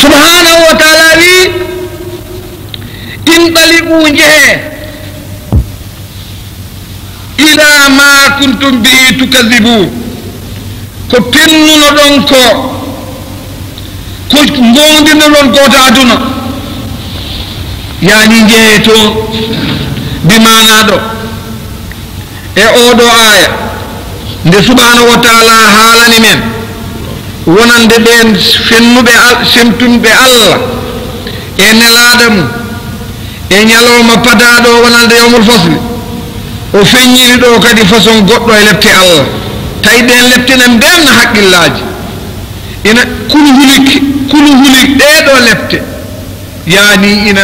subhanahu wa ta'ala wi intaliqu jehe ila ma kuntum bihi tukadhibu ko pennuno ɗon ko gowdino ɗon ko to aduna yani jehe to bimanaɗo e oɗo aya nde subhanahu wa ta'ala haalani men wonande ɓen fennuɓe semtunɓe Allah e nelaɗo mum e ñalawma padaɗo wonande yawmul fasli o feññiri ɗo kadi façon goɗɗo e lepte Allah tawi ɗen lepte ne mbemna haqqillaji ina kuluhulik ɗeɗo lepte yani ina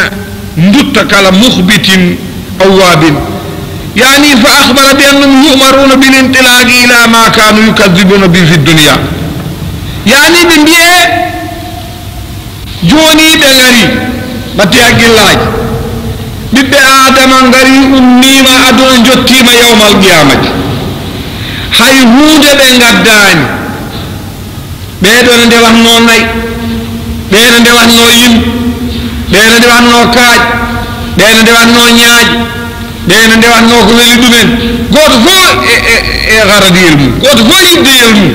dutta kala muhbitin awwabin يعني فأخبر بأنهم يؤمرون بالانطلاق إلى ما كانوا يكذبون به في الدنيا يعني بمبيه جوني بغري باتياك الله ببه آدم غري أميما أدون جتيما يوم القيامة هاي هود بنغدان بيدون دي وحنو ناي بيدون دي وحنو يم بيدون دي وحنو كاج بيدون دي وحنو نياج ɓeyno ndewanno ko weli ɗumen goto fof e haradir mum goto fof yiddeyel mum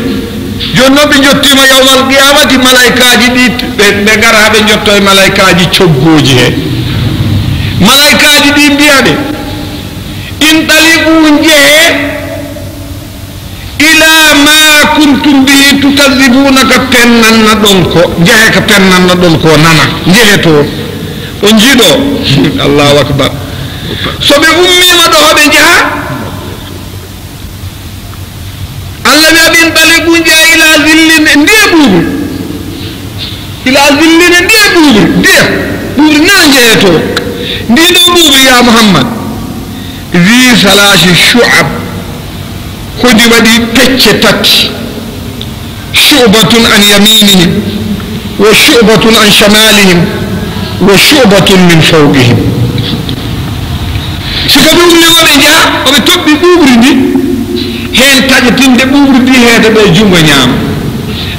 joni noon ɓe jottima yawmal qiyamati malaikaji ɗi ɓe gara haɓe jotto e malaikaji coggoji he malaikaji ɗi mbiyaɓe intaliqu jehe ila ma kuntum bihi tukadibuna ka pennanna ɗon ko jehe ka pennanna ɗon ko nana jehe toon o jiiɗo allahu akbar so ɓe ummima ɗo hoɓe jaha allah wi aɓin taliqu jeeha ila zillin e ndiye ɓuuɓri ila zillin e ndiye ɓuuɓri ndiya ɓuuɓri nana jehe to ndiɗo ɓuuɓri ya muhammad wi salasi shu'ab hodi waɗi pecce tati shu'batun an yaminihim wa shu'batun an shamalihim wa shu'batun min fawqihim siko ɓe ummiwoɓe jaha oɓe toɓɓi ɓuuɓri ndi hen taƴetinde ɓuuɓri ndi heede ɓe junngo ñaama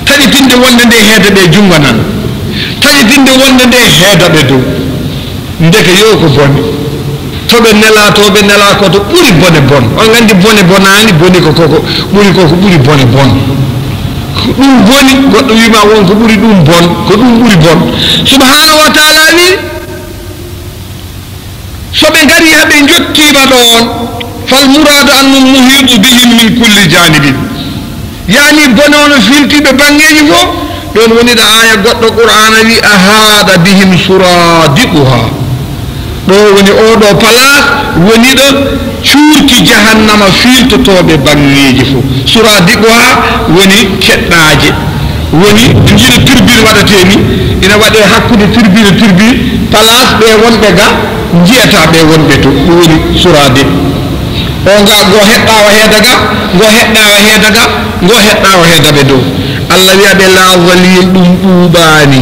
taƴetinde wonde nde heede ɓe junngo nana taƴetinde wonde nde heeda ɓe dow ndeke yo ko bone toɓe nelatoɓe nela koto ɓuri bone bon on gandi bone bonani boni ko koko ɓuri koko ɓuri bone bon ɗum boni goɗɗo wima won ko ɓuri ɗum bon ko ɗum ɓuri bon subhanahu wa ta'ala wi soɓe gari haɓe jottima ɗon fal mouradu annum muhitu bihim min kulli janibin yani bone ono filtiɓe bangeji fof ɗon woniɗa aya goɗɗo qur'ana wi ahada bihim suradiquha ɗo woni oɗo place woniɗo cuurki jahannama filtotoɓe bangeji fof suradiquha woni keɗɗaje woni jiɗa turbine waɗate ni ina waɗe hakkude turbine place ɓe wonɓe ga jiyata ɓe wonɓe to ɗum woni surade o nga go heɗɗawa heeda ga go heɗɗawa heeda ga go heɗɗawa heeda ɓe dow allah wiyaɓe la walil ɗum ɓuuɓani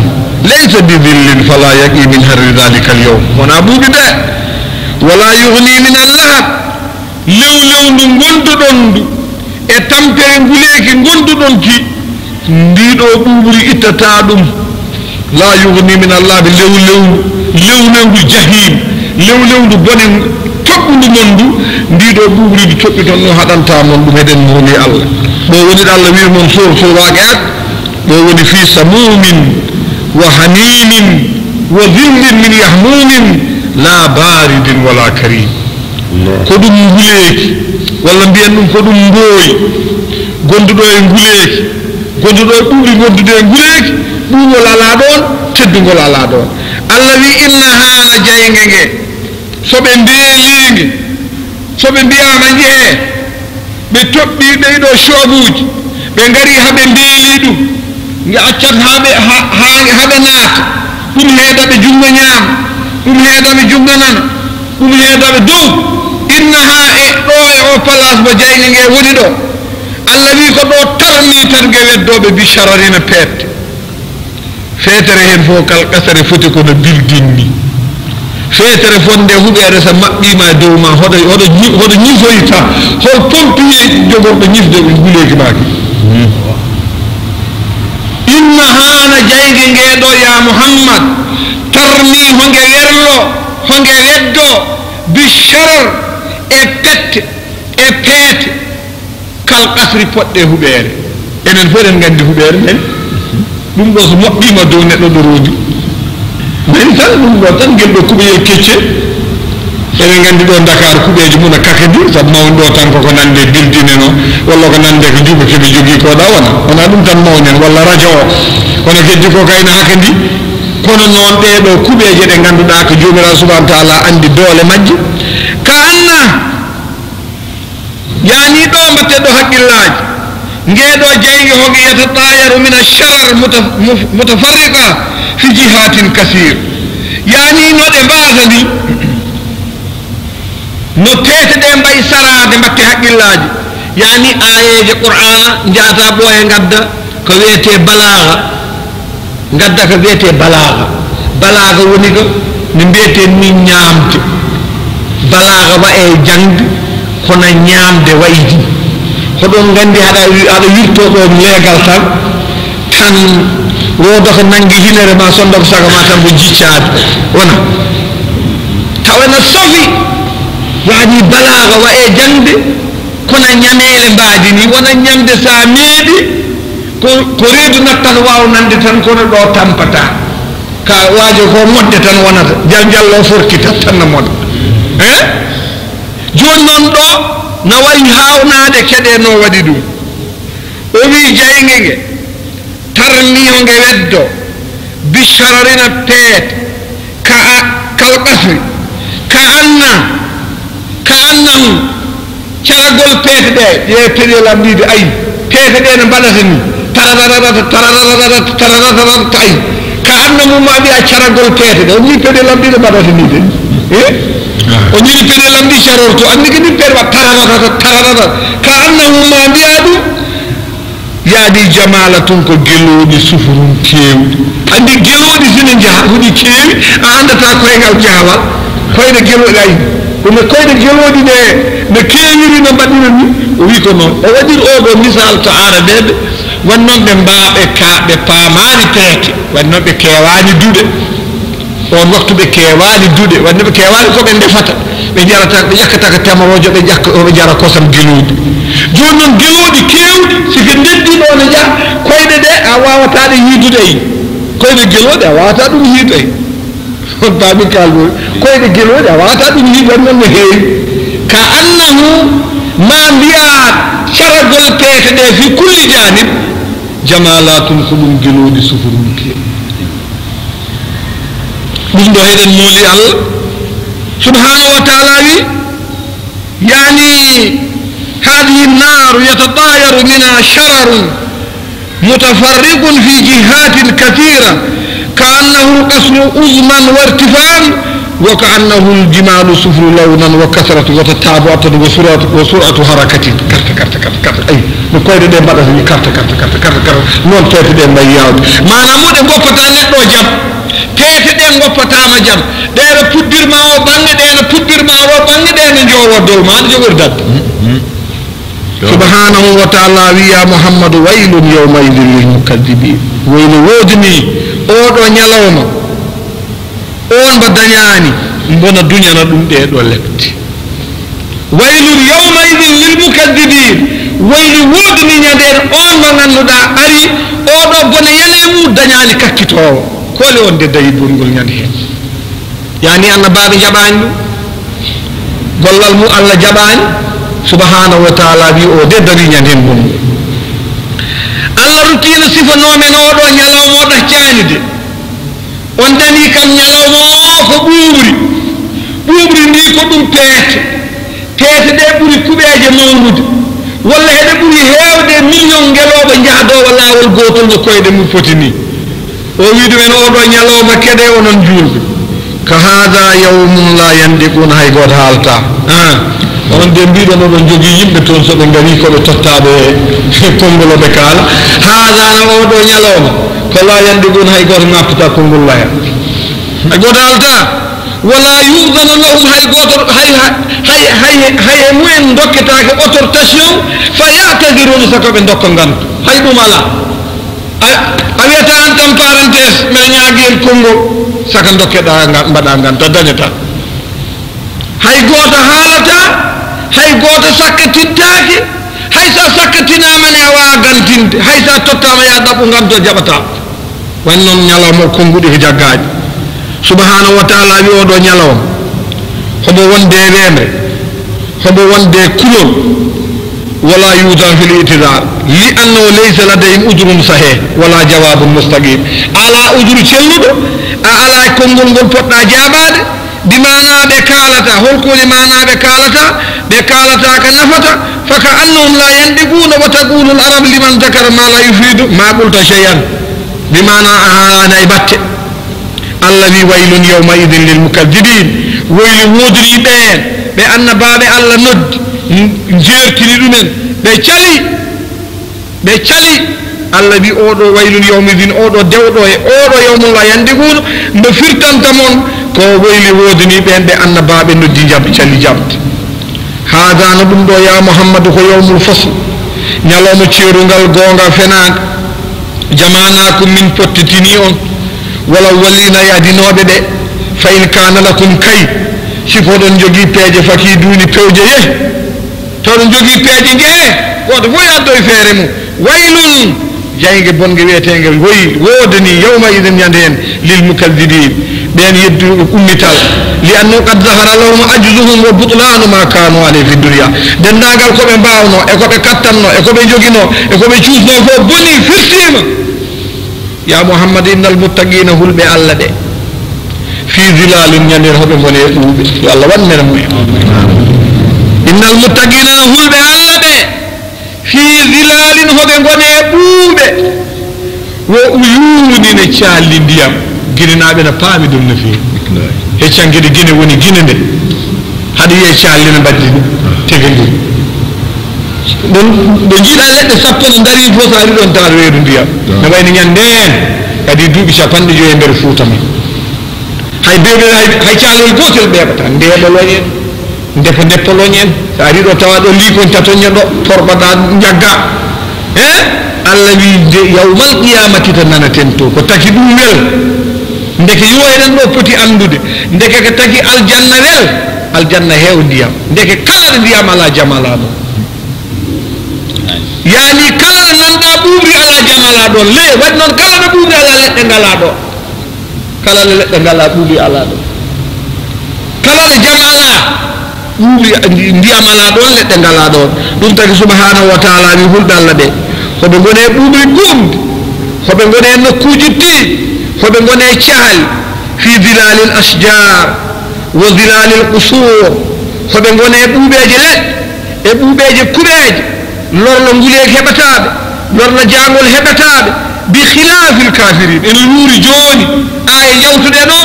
laysa bi dhillin fala yaqi min harri dhalika al yawm wona ɓuuɓi de wala yughni min allahab lewlewndu gonduɗon ndu e tampere nguleki gonduɗon ki ndiɗo ɓuuɓri ittata ɗum la yughni min allahi lewlewndu jahim lewlewndu bone toɓɓundu mon ndu ndiɗo ɓuuɓri ndu toɓɓiton ɗum haɗanta mon ɗum eɗen moni allah ɗo woni ɗo allah wi mon sur waqiat ɗo woni fi samumin wa hamimin wa dhillin min yahmumin la baridin wala karim ko ɗum nguleeki walla mbiyen ɗum ko ɗum mbooyi gonduɗo e nguleeki gonduɗo e ɓuuɓri gondude e nguleeki ɓuuɓol ala ɗon teddugol ala ɗon allah wi inna haala jayge nge soɓe mbeeliinge soɓe mbiyama jehe ɓe toɓɓi ɗeyɗo shobuji ɓe ngari haɓe mbeeli ɗum nge accat haɓe naata ɗum heedaɓe junngo ñaama ɗum heedaɓe junngo nana ɗum heedaɓe dow innaha e ɗo e o place mo jayge nge woni ɗo allah wi ko ɗo tarni tan nge weddoɓe bi shararina peette feetere hen fof kal ƙasare foti kono building ni feetere fonde huɓere so maɓɓima dow ma hoɗo ñifoyta hol pompier jogorɗo ñifde nguleeki maki jaygi ngeeɗo ya muhammad tarmi honge werlo honge weddo bisharar e pette e peete kal qasri poɗɗe huɓeere enen fof en nganndi huɓeere men ɗum ɗo so moƴƴima dow neɗɗo ɗo roodi nani tan ɗum ɗo tan ngel ɗo kuɓeyel kecce enen nganndi ɗo dakar kuɓeeji mum a kakadi sabu mawni ɗo tan koko nande bildine no walla ko nande ko juɓa keɓe jogii ko ɗa wona ɗum tan mawnen walla radio o kono keddi ko kayno hakadi kono noon ɗeɗo kuɓeeje ɗe ngannduɗaa ko jomiraɗo subahana taala anndi doole majje ka anna yani ɗo mbatte ɗo haqqillaaji ngeeɗo jaygi hoge yatatayaru min acharar mutafarriqa fi jihatin kasir yani no ɗe mbaasa ni no peete ɗe mbayi sarade mbatte haqqillaaji yani ayeje qur'ana jaata ɓooye ngadda ko wiyete balaga ngadda ko wiyete balaga balaga woni ko no mbiyeten ni ñaamde balaga wa e jangde kono ñaamde waydi hoɗon nganndi aɗa wirto ɗon leegal tan wooda ko nangi hinere ma sonda ko saga ma tan ko jiccaade wona tawana sofi yani balaga wa e jangde kono ñameele mbaadi ni wona ñamde sa meeɗi ko reedu nattan wawnande tan kono ɗo tampata ka waajo ko modde tan wonata jallo forkita tan no moɗa joni noon ɗo no wayi haawnade keɗe no waɗi ɗum o wi jayge nge tarmiyo nge weddo bishararina peete kal qasri ka annahu caragol peete ɗe ƴe peɗe lamɗide ayi peete ɗe no mbaɗata ni tarararata ayi ka annamu ma mbiya caragol peete ɗe o ni peɗe lamɗide mbaɗata ni de o ñiri peɗe lamɗi carorto anndi ko ni peɗe wa tararata ka annamu ma mbiya ɗum yaadi jamala tun ko gelooɗi sufurum keewɗi anndi gelooɗi sine jaha huɗi keewi a anndata koyngal jaawal koyɗe gelooɗi ayi ɗum koyɗe gelooɗi ɗe no keewiri no mbaɗira ni o wi ko noon o waɗiri oɗo misal to araɓeɓe wonnoon ɓe mbaaɓe ɓe paamaani peete wonnoon ɓe keewaani duɗe on waktu ɓe keewaani duɗe wonno ɓe keewaani ko ɓe ndefata ɓe jarata ɓe ƴakkata ko temarojo ɓe jara kosam gelooɗi jooni noon gelooɗi keewɗi siko ndeddiɗo ne jaha koyɗe ɗe a wawataɗe yiidude yi koyɗe gelooɗi a wawata ɗum yiidu ay on paami kalmol koyɗe gelooɗi a wawata ɗum yiidu wan noon no heewi ka annahu ma mbiya caragol peete ɗe fi kulli janib jamalatun ko ɗum gelooɗi sufurum keewi ɗum ɗo eɗen mooli allah subhanahu wa taala wi yani hadihi nnaru yatatayaru mina shararun mutafarriqun fi jihatin kathira كأنه قصر أزما وارتفاع وكأنه الجمال سفر لونا وكثرة وتتابعة وسرعة حركة كرت أي نقول ده بعد ذلك كرت نون تأتي ده ما يعود ما نمود نقطة نتو جم تأتي ده نقطة ما جم ده نفدر ما هو بانج ده نفدر ما هو بانج ده نجوا ودول ما نجوا رداد سبحانه وتعالى يا محمد ويل يومئذ للمكذبين ويل ودني oɗo ñalawma on mba dañaani mbona duñana ɗum ɗeɗo lebte waylun yawmaidin lilmukadibin waylu woodani ñanden on mo ngannduɗa ari oɗo bone yale mum dañaani kakkitowo kole on de dayi durgol ñande heen yani annabaɓe jaɓani ɗum gollal mum allah jaɓani subhanahu wa taala wi o de dari ñande heen bongo allah ruttino sifanomen oɗo ñalawma o ɗaccani de on dani kam ñalawma o ko ɓuuɓri ndi ko ɗum peete ɗe ɓuri kuɓeje mawnude walla heɗe ɓuri heewde million ngeloɓe jahdowo laawol gotol no koyɗe mum foti ni o wi ɗumen oɗo ñalawma keɗe onon julɓe ko hada yawmum la yandiquna hay goto haalta on de mbiɗon oɗon jogii yimɓe toon so ɓe ngari koɓe tottaɓe konngol oɓe kaala haadana oɗo ñalawma ko la yandiquna hay goto ŋappata konngol laya hay goto haalta wala yudanu lahum hay goto hay mumen dokketake autorisation fa yatadiruna sako ɓe dokka ngantu hay ɗum ala a wiyata an tan parenthèse mbeɗa ñaagui en konngol saka dokkeɗa mbaɗa ngan to dañata hay goto haalata hay goto sakkatittaki hay sa sakkatinamane a wawa gantinde hay sa tottama ya ɗaɓɓu ganto jaɓata wan noon ñalawma o konnguɗi ko jaggaji subhanahu wa taala wi oɗo ñalawma homo wonde wemre homo wonde kulol ولا يوزن في الاعتذار لأنه ليس لديهم أجر صحيح ولا جواب مستقيم على أجر شلد على كونغول غول فوتا جاباد بمعنى بكالتا هلكو بمعنى بكالتا كنفتا فكأنهم لا ينطقون وتقول العرب لمن ذكر ما لا يفيد ما قلت شيئا بمعنى أنا يبت الذي ويل يومئذ للمكذبين ويل وودري بين بأن باب الله ند jeertini ɗumen ɓe cali allah wi oɗo waylun yawmidin oɗo dewɗo e oɗo yawmum la yandiguno mbe firtanta mon ko woyli wodani ɓen ɓe annabaɓe noddi cali jabde hada no ɗum ɗo ya muhammadu ko yawmul fasl ñalawma ceerugal gonga fenaga jamanakum min pottitini on wala wallina yadinoɓe ɓe fa in kana lakum kay sifoɗon jogui peeje faki duuni pewje ye toɗon jogui peeje jee goto fof addo e feere mum waylun jayge bonge wiyetege wodani yawma idin ñande hen lil mukadibin ɓen yeddu ummital li annahu qad zahara lahum ajzuhum wa butlanu ma kanu alay fi dunya dendagal koɓe mbawno e koɓe kattanno e koɓe joguino e koɓe cuusno fof boni firtima ya muhammad innal muttaqina hulɓe allah ɓe fi zilalin ñande hoɓe gone ɓuuɓe yo allah wanmere mumen innal muttaqina hulɓe allah ɓe fi zilalin hoɓe gone ɓuuɓe wo uyunine calli ndiyam guinenaɓe ne paami ɗum no fewi heccan gueɗe guine woni guine nde haɗa wiye calli ne mbaddi tege ndu ɗon ɓe jiiɗa leɗɗe sappo no dari fof so ari ɗon tawa weedu ndiyam ne wayno ñanden kadi duuɓi 50 e nder Fuuta men hay beɓe hay caalol gotel ɓeɓata ndeɓoloñen ndefa deppoloñen so ari ɗo tawa ɗo liikon tatoña ɗo torɓaɗa jagga e allah wi de yawmal qiyamati tan nanaten to ko taki ɗum wel ndeke yo eɗen ɗo poti andude ndeke ko taki aljanna wel aljanna heew ndiyam ndeke kala ɗo ndiyam ala jamala ɗon yaani kala ɗo nanɗa ɓuuɓri ala jamala ɗon le waɗi noon kala ɗo ɓuuɓri ala leɗɗe ngala ɗo kala ɗo leɗɗe ngala ɓuuɓri ala ɗo kala ɗo jamala ɓuuɓri ndiyam ala ɗon leɗɗe ngala ɗon ɗum taki subhanahu wa taala wi hulɓe allah ɓe hoɓe gone ɓuuɓri ɓuuɓde hoɓe gone nokkuji tiiɗ hoɓe gone cahal fi dilali l asjar wa dilali l qusur hoɓe gone ɓuuɓeje leɗɗe e ɓuuɓeje kuɓeje lorlo nguleeki heɓataɓe lorlo jangol heɓataɓe bi khilafi l kafirin ene luuri joni aya yawtuɗe ɗo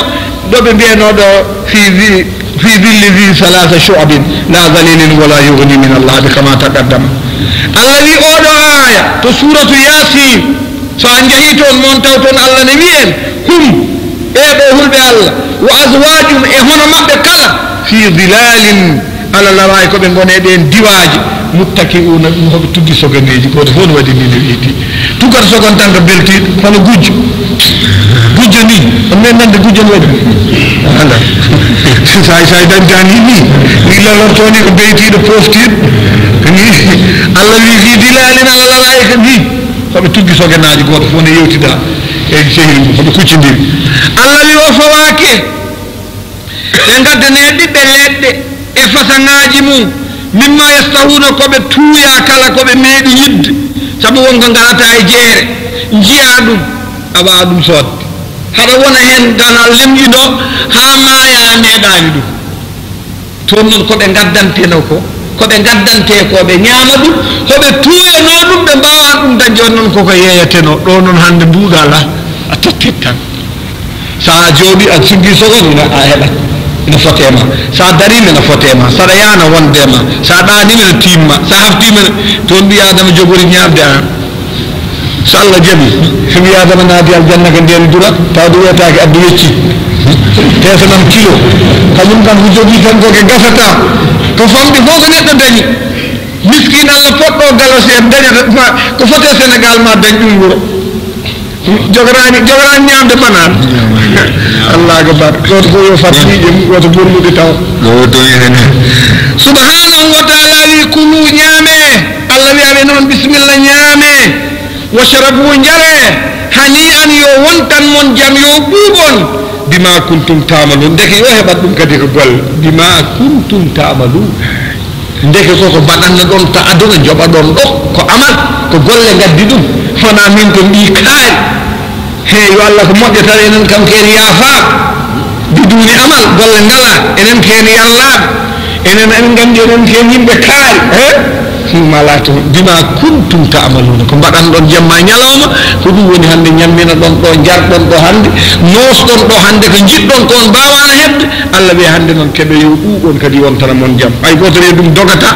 ɗoɓe mbiyanoɗo fi dilli zi salasa shu'abin la dalilin wala yughni min allahi kama taqaddama allah wi oɗo aya to suratu yasin so a jeehi toon moon taw toon allah ne wiyen hum ɓeɗo hulɓe allah wa azwajum e hono maɓɓe kala fi dilalin ala larayi koɓe gone ɗen diwaji muttaki'una ɗum hoɓe tuggi soganeji goto fof no waɗi ni no wiiti tuggata sogon tan ko beltiɗo hono gujjo ni on men nande gujjo no waɗi ala sa dañtani ni lalortoni ko beytiɗo poftiɗo ni allah wi fi dilalin ala larayi ko ni hoɓe tuggi sogenaji goto fof ne yewtida e sehil mum hoɓe kuccidiri allah wi o fawake ɓe gaddane ɓiɓɓe leɗɗe e façaŋaji mum mimma yastahuna koɓe tuuya kala koɓe meeɗi yidde saabu wonko garata e jeere jiya ɗum a wawa ɗum sodde haɗa wona hen ganal lemƴiɗo ha maaya meeɗani ɗum toon noon koɓe gaddanteno ko koɓe gaddante koɓe ñaama ɗum hoɓe tuuyano ɗum ɓe mbawa ɗum dañde on noon koko yeeyateno ɗo noon hande mbuɗa ala a tattit tan sa jooɗi a siggi sogon a heɓat ina fotema sa darima ina fotema saɗa yana wondema sa ɗanima ina timma sa haftima toon ɓi adama jogori ñabde an so allah jaaɓi so ɓi adama naati aljanna ko nden durat tawde wiyetake addu wecci tesanam kilo kañum kam ko jogui tan koke gasata ko famɗi fof ko neɗɗo dañi miskin allah poɗɗo galas en dañata ko fote sénégal ma dañ ɗum wuuro jogorani ñamde banan Allah akbar goto ko yo fatni jëm goto burmude taw goto hen subhanahu wa ta'ala wi kulu ñame Allah wi abe non bismillah ñame washrabu njare hani an yo wontan mon jam yo bubon bima kuntum ta'malun deke yo hebat dum kadi ko gol bima kuntum ta'malun ndeke koko baɗanno ɗon ta aduna joɓa ɗon ɗo ko amal ko golle gaddi ɗum fona min ko mbi kaari he yo Allah ko moƴƴata enen kam ken yaafa biduni amal golle ngala enen ken yallaɓe enen en gandi enen ken yimɓe kaari he mala to bima kuntum ta'maluna ko mbaɗan ɗon jamma ñalawma ko ɗum woni hande ñammina ɗon ɗo jarɗon ɗo hande nosɗon ɗo hande ko jiɗɗon ko on mbawana hebde Allah wi hande noon keɓe yo ɗuɗon kadi wontana mon jam hay goto reedum dogata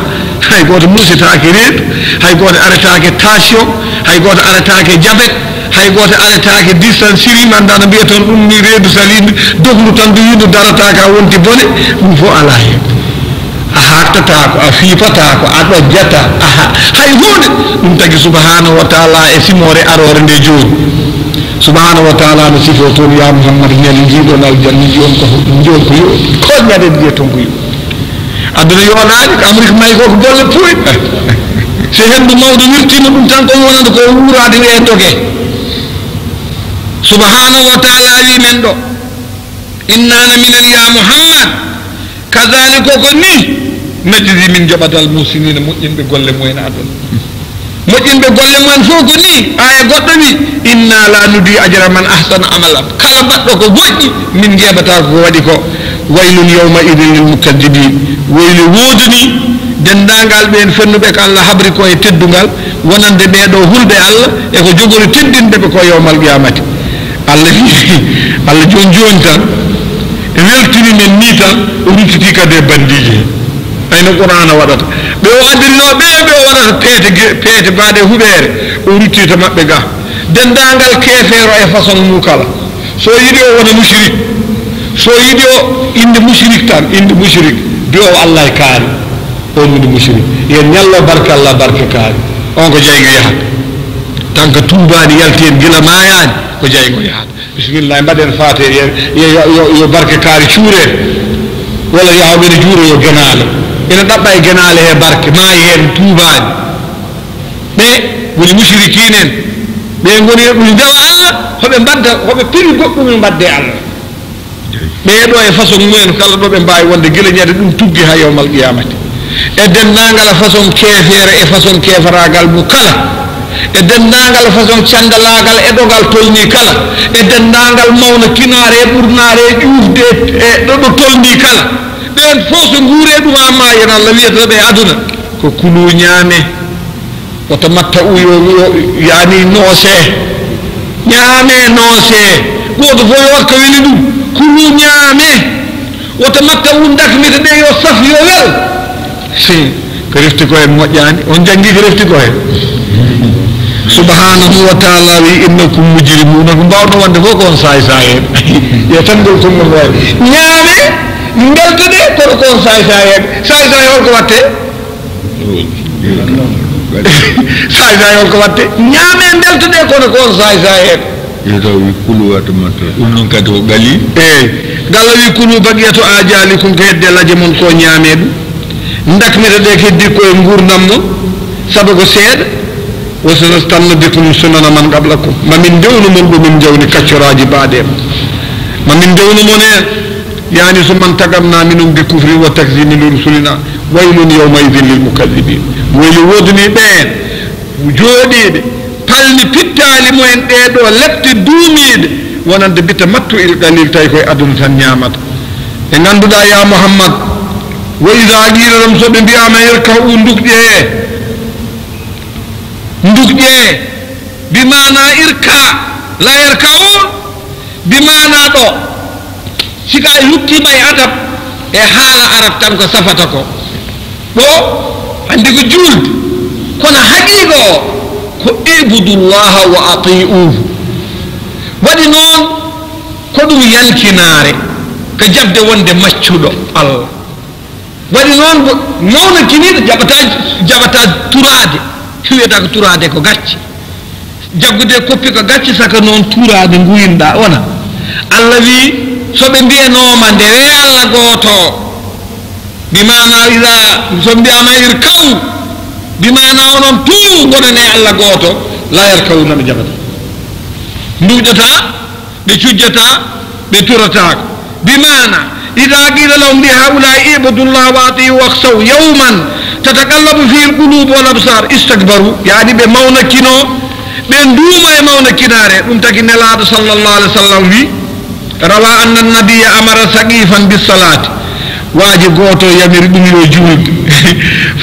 hay goto musitake reedu hay goto aretake tension hay goto aretake jabet hay goto aretake distance siri manda no mbiyeton ɗum ni reedu salinde doglu tan du yindu darata ka wonti bone ɗum fo ala hen a hattata ko a fiipata ko a ɗojjata hay hunde ɗum tagi subhanahu wa ta'ala e simore arore nde joni subhanahu wa ta'ala no sifo toon ya Muhammad ñali jiɗon aljanna jiyon ko yo ko ñaɗen jiye ton ko yo aduna yoɗani ko Amérique may ko ko golle puy so hendu mawɗo wirtima ɗum tan kon wonata ko wurade wi e dogue subhanahu wa ta'ala wi men ɗo innana minen ya Muhammad kadhalika ko ni najidi min jaɓatal musinina moƴƴinɓe golle mumen aduna moƴƴinɓe golle mumen fof ko ni aya goɗɗo wi inna la nudi ajra man ahsana amala kala mbaɗɗo ko moƴƴi min jeɓata ko waɗi ko waylun yawma idin lil mukaddibin wayli woduni dendagal ɓen fennuɓe ko Allah habri ko e teddugal wonande ɓeɗo hulɓe Allah e ko jogori teddindeɓe ko yawmal qiyamati Allah Allah joni tan e weltini men ni tan o ruttiti kadi e bandiji ayno qur'ana waɗata ɓe o addirinoɓe ɓe o waɗata peete mbaɗe huɓere o ruttita maɓɓe ga dendagal kefeero e façon mu kala so yiɗi o wona mushrik so yiɗi o inde mushrik tan inde mushrik bi o Allah e kaari on woni mushrik yen ñallo barke Allah barke kaari on ko jeygo yahat tan ko tuubani yalti en gila mayani ko jeygo yahat bismillah mbaɗen faate yo barke kaari cuure walla yawɓene juuro yo genale ina ɗaɓɓa e genale he barke maayi hen tuubani ɓe woni mushrikinen ɓe goni ɗum dewa Allah hoɓe mbadda hoɓe piri goɗɗum e mbadde Allah ɓeɗo e façon mumen kala ɗo ɓe mbawi wonde guila ñade ɗum tuggi ha yawmal qiyamati e dendagal façon kefere e façon kefaragal mu kala e dendagal façon candalagal e ɗogal tolni kala e dendagal mawna kinare e ɓurnare e ƴufde e ɗoɗo tolni kala ɓen fof so guure ɗum amma yen Allah wiyata ɓe aduna ko kulu ñaame woto matta uyo yani noose ñaame noose goto fof yo wakka weli ɗum kulu ñaame woto matta dakmita ɗe yo saf yo wel si ko refti ko hen moƴƴani on jangi ko refti ko hen subhanahu wa ta'ala wi innakum mujrimuna ko mbawɗo wonde fof ko on saay saay en yo tan ngol konngol wawi ñaame beltude kono ko on saay saay holko watte saay saay holko watte ñaame beltude kono ko on saay saay en yeto wi kulu watamata ɗum noon kadi ko gali galla wi kulu baqiyato ajalikum ko hedde laje mon ko ñaame ɗum dakmita ɗe keddi koye gurdam mon saabu ko seeɗa wasanastanna bikum sunana man qablakum mamin dewnu mon ɗo min jawni kaccoraji mbaɗe mamin dewnu mon en yani so man tagamna minum bi kufri wa takzimi li rusulina waylun yawma idin lil mukadibin wayli woduni ɓen jooɗiɓe palni pittali mumen ɗeɗo lebte duumiɗe wonande bitta mattu il qalil tawi koye aduna tan ñamata e ganduɗa ya Muhammad wa ida qila lahum soɓe mbiyama irka'u ndukƴe bimana irka la yarka'un bimana ɗo sika e luttima e adab e haala arab tan ko safata ko ɗo andi ko julde kono haqiqa o ko ibudullaha wa ati'uhu waɗi noon ko ɗum yankinare ko jabde wonde maccuɗo Allah waɗi noon mawno kiniɗo jaɓata turade wiyata ko turade ko gacce jaggude koppi ko gacci saka noon tuurade nguyinɗa wona Allah wi soɓe mbiyanoma ndewe Allah gooto bimana ila so mbiyama irkaw bimana onon tu gonane Allah gooto la yarkawuna ɓe jaɓata nduƴata ɓe cujjata ɓe turatako bimana ida qila lahum li haulai ibudullah wa atiu wakhsaw yawman tatakallabu fihi alqulub wal absar istakbaru yani ɓe mawnakino ɓe nduuma e mawnakinare ɗum tagi nelaɗo sallallahu alaihi wasallam wi rawa anna nabiyya amara saqifan bisalati waaji gooto yamiri ɗum yo juulde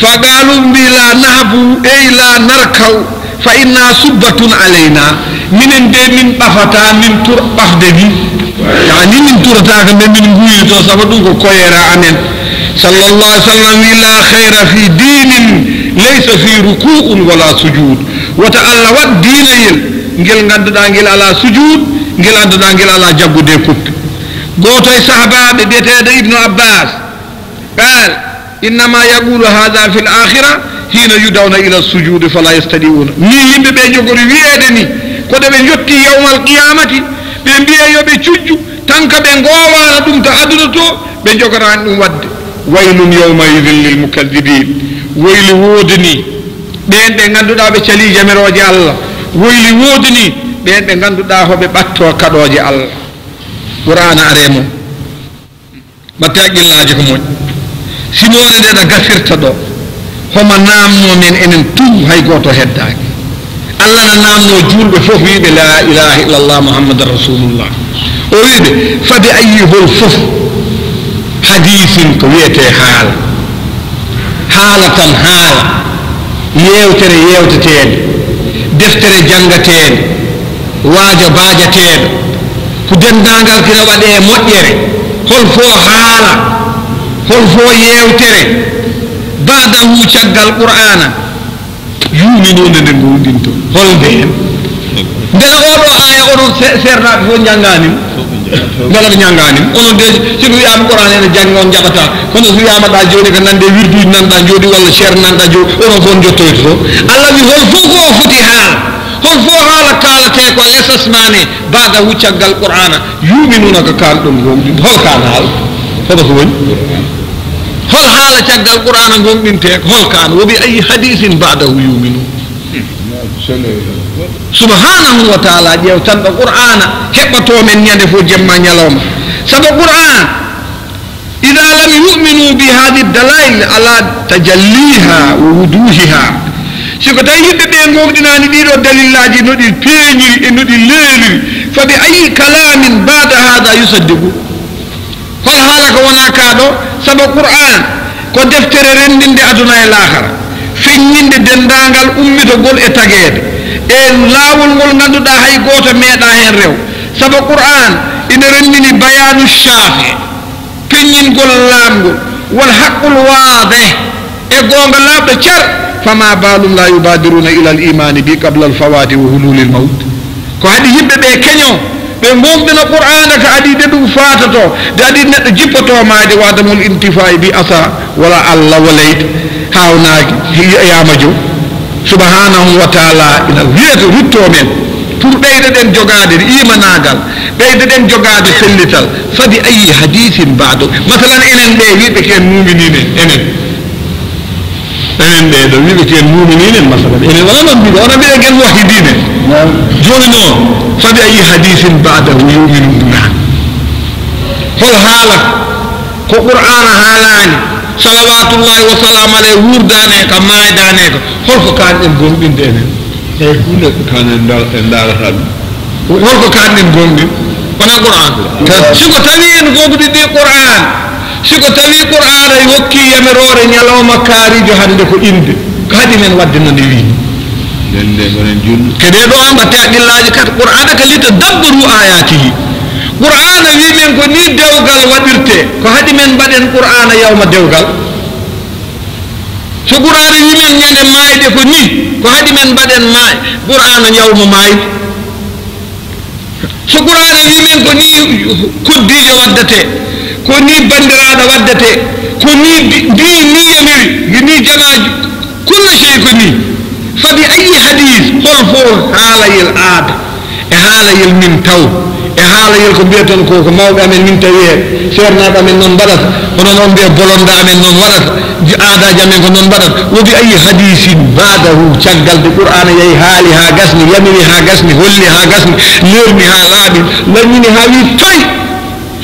fa qaalu mbi la nahbu ey la narkaw fa inna subbatun alayna minen de min ɓafata min tur ɓafde ni yani min turataka nde min nguyito sabu ɗum ko koyera amen sallallahu alaihi wasallam wi la khayra fi dinin laysa fi ruku'un wala sujud wata Allah wat diinayel ngel ganduɗa ngel ala sujud ngel anduɗa ngel ala jaggude kuppi goto e sahabaɓe biyeteɗo ibnu abbas قال إنما يقول هذا في الآخرة حين يدعون إلى السجود فلا يستطيعون ni yimɓe ɓe jogori wi'edeni koɗo ɓe jotti yawmal qiyamati ɓe mbiya yoɓe cujju tanka ɓe gowana ɗum to aduna to ɓe jogorani ɗum wadde waylun yawma idin lil mukaddibin woyli woodani ɓen ɓe ganduɗa ɓe cali jamiroje Allah woyli woodani ɓen ɓe ganduɗa hoɓe ɓatto kaɗoje Allah qur'ana aremo batte haqqillaji ko moƴƴi simone nde ɗa gasirta ɗo homo namno men enen tum hay goto heddaki Allah na namno julɓe fof wiɓe la ilaha illallah muhammadan rasulullah o wiɓe fabi ayyihol fof hadisin ko wiyete haala haala tan haala yewtere yewteteɗe deftere jangateɗe waajo baajateɗo ko dendagal kina waɗe e moƴƴere hol fo haala hol fo yewtere badahu caggal qur'ana yuminode nde gonɗinto holde hen ndela oɗo aya oɗon sernaɓe fof jangganim ndela ɓe jangganim onon de siko wiyama qur'ana ene jangga on jaɓata kono so wiyama ɗa joni ko nande wirduji nanɗa jooɗi walla cher nanɗa jooɗi onon fof jottoyto to Allah wi hol fof ko o foti haala hol fo haala kalate ko lesasmane badahu caggal qur'ana yuminuna ko kalɗon gonɗinto hol kan haala hoɗo ko woni hol haala caggal qur'ana gonɗinte hol kan wobi ayi hadisin ba'dahu yuminu subhanahu wa ta'ala ƴewtanɗo qur'ana heɓɓato men ñande fof jemma ñalawma sabu qur'an ida lam yuminu bi hadi dalail ala tajalliha wa wuduhiha siko tawi yimɓe ɓe gonɗinani ɗiɗo dalillaji noɗi peeñiri e noɗi leeliri fabi ayi kalamin ba'da hada yusaddiqu hol haala ko wona kaɗo sabu qur'an ko deftere rendinde aduna e lahara feññinde dendagal ummitogol e taguede e laawol ngol ganduɗa hay goto meeɗa hen rew sabu qur'an ina rendini bayanu shafi peññingol laamgol won haqqul waade e gonga labɗo cer fama balum la yubadiruna ila al imani bi qabla al fawati wa hululil maut ko haɗi yimɓe ɓe keño ɓe gonɗina qur'ana ko adi de ɗum fatato de adi neɗɗo jippotomade wadamol intifai bi asa wala Allah waleyde hawnaki yama jo subhanahu wa ta'ala ina wiyeto rutto men pour ɓeyde ɗen jogade imanagal ɓeyde ɗen jogade fellital fadi ayi hadisin baado masalan enen ɓe wiɓe ken muminine enen ɓe ɗo wiɓe ken mumininen masalan enen wala non mbiɗo ona mbiɗa gen wahidine joni noon fadi ayi hadisin baadahu yuminuna hol haala ko qur'ana haalani salawatullahi wa salam alayhi wurdane ka maydane ko holko kanɗen gonɗinde enen eyi hunde kanen darata ɗum holko kanɗen gonɗin wona qur'an siko tawi en gonɗi ɗi qur'an siko tawi qur'ana e hokki yamirore ñalawma kaarijo hande ko inde ko haɗi men wadde no nde wi kede ɗo ambatte haqqillaji kadi qur'ana ka lita dabbaru ayatihi qur'ana wi men ko ni dewgal waɗirte ko haɗi men mbaɗen qur'ana yawma dewgal so qur'ana wi men ñande mayde ko ni ko haɗi men mbaɗen qur'ana yawma mayde so qur'ana wi men ko ni koddijo waddate ko ni bandiraɗo waddate ko ni ndi ni yamiri ni jamaji kulla sey ko ni فبأي حديث قل فور حالي العادة حالي من تو حالي الكمبيوتر كوكو موضع من تويه سيرنا من نون بدت ونون بي بولوندا من نون ودت عادة جامي نون بدت وبأي حديث بعده شغل القرآن يي حالي ها غسني يمني ها غسني هولي ها غسني ليرني ها لابي لمني ها وي توي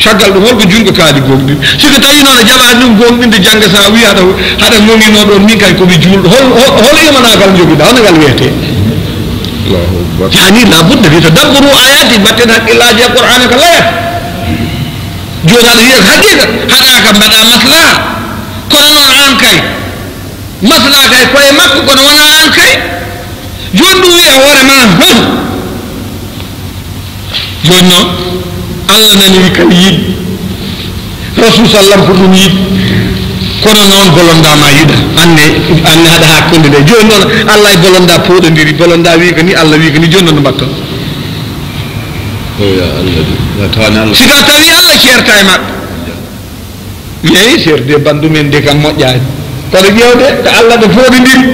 شغل دو holko jungo kaadi gomdi siko tawi non jaba dum gomdinde janga sa wi hada moni no don mi kay ko bi juldo hol yamana gal jogida hono gal wiyete Allahu akbar yani la budda bi tadabburu ayati batena ilaji alquran ka layat jona wi hakika hada ka bada maslaha kono non an kay maslaha kay ko e makko kono wana an kay jondu wi hore ma jonno Allah nani wi kay yid rasul sallam ko dum yid kono non bolonda ma yida anne hada hakkunde de joni non Allah bolonda podondiri bolonda wi ko ni Allah wi ko ni joni non batto ya Allah la tawani Allah sika tawi Allah certa e mabbe yeyi serde bandu men de kam mojjaani kono jewde ko Allah do podondiri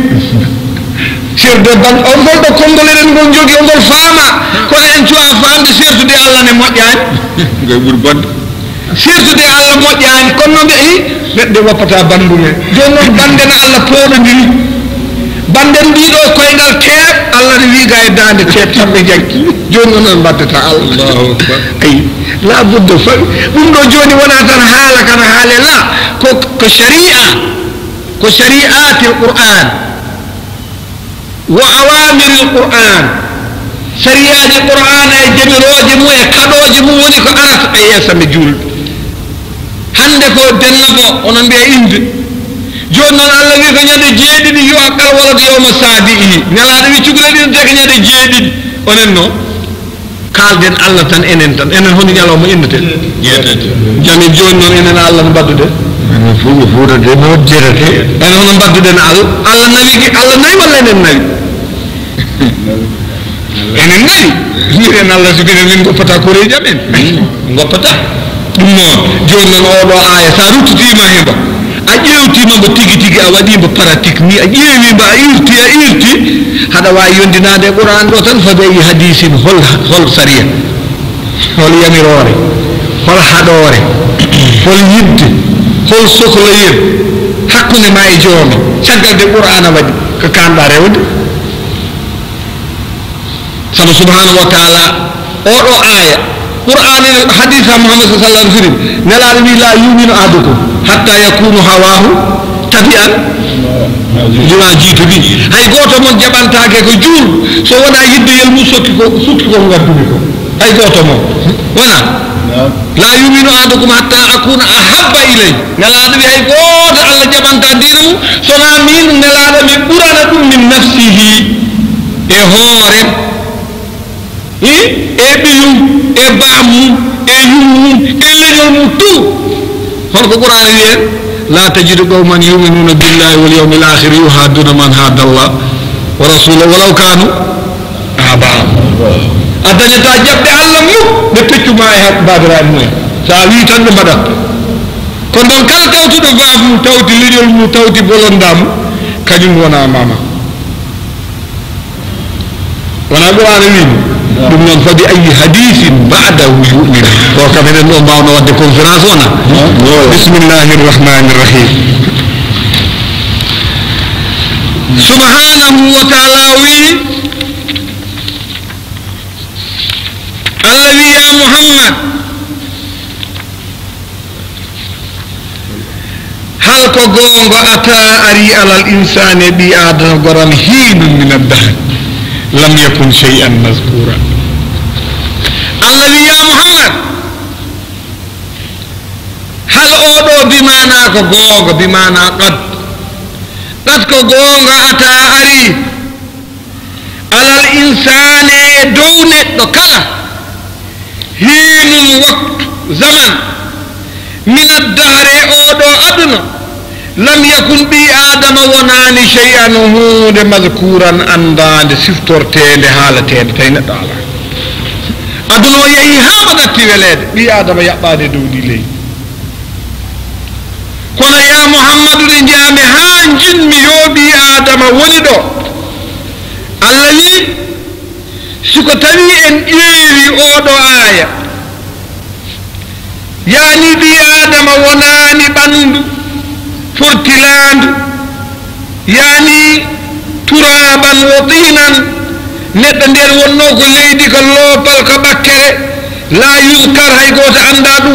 serde ban on gol do kongoleren gol jogi on gol faama kono en cuwa faamde sertude Allah ne mojjaani ngay bur bande sertude Allah mojjaani kono be nedde woppata bandu men joni non bande na Allah podondiri bande ndido koyngal teet Allah ne wi ga e dande teet tambe jaggi joni non baddata Allah Allahu akbar ay la budda fa dum do joni wona tan haala kana haale la ko shari'ati alquran wa awamir alquran shari'ati alquran ay jamiroje mu e kadoje mu woni ko arata e yesa me julbe hande ko dennabo onon biya inde joni non Allah wi ko nyande jeedidi yo akal wala yawma sabi'i nelaade wi cuguledi de ko nyande jeedidi onen no kalden Allah tan enen honi nyalawma indete jeetete jami joni non enen Allah no baddude fuuda de no jerete en hono badduden Allah nawi walla enen nawi enen nawi miren Allah sugene min goppata koreji amen goppata ɗum noon joni noon oɗo aya sa ruttitima hemba a ƴewtima mbo tigi a waɗimo pratique ni a ƴeewimo a irti haɗa wawi yondinade qur'an ɗo tan fabeyi hadisin hol saria hol yamirore hol haɗore hol yidde hol sohloyel hakkunde ma e joomi caggal de qur'ana waɗi ko kanɗa rewde sabu subhanahu wa taala oɗo aya qur'an hadith muhammad sallallahu alaihi wasallam nelaɗo wi la yuminu ahadukum hatta yakunu hawahu tabi'an juma jiito bi hay goto mon jaɓantake ko juul so wona yiddeyel mum sukki ko gaddumi ko hay goto mon wona la yuminu ahadukum hatta akuna ahabba ilay nelaɗo wi hay goto Allah jaɓanta dina mum sona min nelaɗo mi ɓurana ɗum min nafsihi e hoore e ɓiyum e baamum e yummum e leñol mum tout holko qur'an wiyen la tajidu qawman yuminuna billahi wal yawmil akhir yuhadduna man hada Allah wa rasulahu walaw kanu aba'ahum a dañata jaɓɓe Allah mum ɓe peccuma e babiraɓe mumen sa wi tan ɓe mbaɗat kono noon kala tawtuɗo baaf mum tawti leñol mum tawti bolondamum kañum wona mama wona qur'an wimi ɗum noon fadi ayi hadisin ba'dahu yu'min ko kam enen ɗo mbawno wadde conférence wona bismillahi rrahmani rrahim subhanahu wa ta'ala wi Allah wi ya Muhammad hal ko gongo ata ari alal insani bi adama goran hinun min ad-dahr lam yakun shay'an mazkura Allah wi ya Muhammad hal oɗo bimana ko gonga bimana qad ko gonga ata ari alal insani e dow neɗɗo kala hinun waktu zaman min addahre oɗo aduna lam yakun bi adama wonani shay'an hunde mazkuran andande siftortede haalatede tawi neɗɗo ala aduna o yeehi ha ɓadatti welede ɓi adama yaɓɓade dow ndi leydi kono ya Muhammadu ɗe jiyami ha jinmi yo ɓi adama woni ɗo Allah wi siko tawi en ƴeewi oɗo aya yani bi adama wonani ɓandu fortilandu yani turaban wa tinan neɗɗo nder wonno ko leydi ko loopal ko ɓakkere la yuskar hay goto anda ɗum